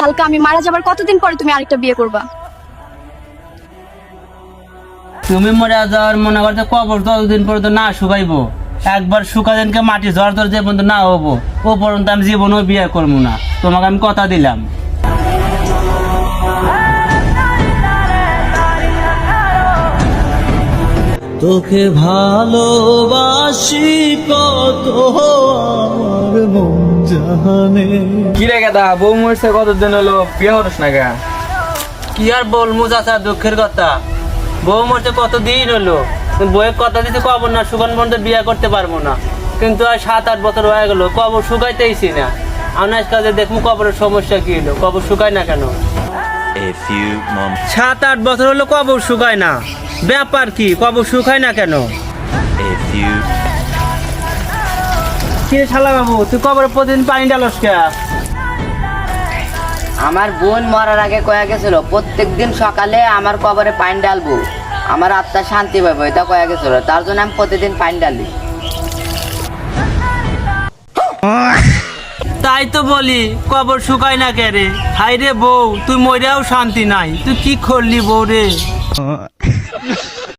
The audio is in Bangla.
হালকা আমি মারা যাবার কতদিন পরে তুমি আরেকটা বিয়ে করবা? তুমি মরে যাওয়ার মনে করতে কবর যতদিন পর্যন্ত না শুকাইবো, একবার শুকাদিনকে মাটি ঝড় ধরে যে পর্যন্ত না হবো ও পর্যন্ত আমি জীবনেও বিয়ে করবো না। তোমাকে আমি কথা দিলাম। তোকে ভালোবাসি কত আমার মন জানে। কি রে গেদা, বউ মরছে কতদিন হলো, বিয়ে হরস না গা? কি আর বলমু চাচা, দুঃখের কথা। বউ মরছে কতদিন হলো, বউয়ের কথা দিতে কবর না শুকান পর্যন্ত বিয়ে করতে পারবো না। কিন্তু আর 7-8 বছর হয়ে গেল, কবর শুকাইতেইছি না। আনাজ কাজে দেখবো কবরের সমস্যা কি হলো, কবর শুকায় না কেন? 7-8 বছর হলো কবর শুকায় না, ব্যাপার কি? কবর শুকায় না কেন? কি রে শালা বাবু, তুই কবরে প্রতিদিন পানি ডালস কে? আমার বোন মরার আগে কয়া গেছিল প্রত্যেকদিন সকালে আমার কবরে পানি ডালবো, আমার আত্মা শান্তি পাবো, এটা কয়া গেছিল। তার জন্য আমি প্রতিদিন পানি ডালি। তাই তো বলি কবর শুকায় না কে রে। হাই রে বউ, তুই মরেও শান্তি নাই, তুই কি করলি বউ রে?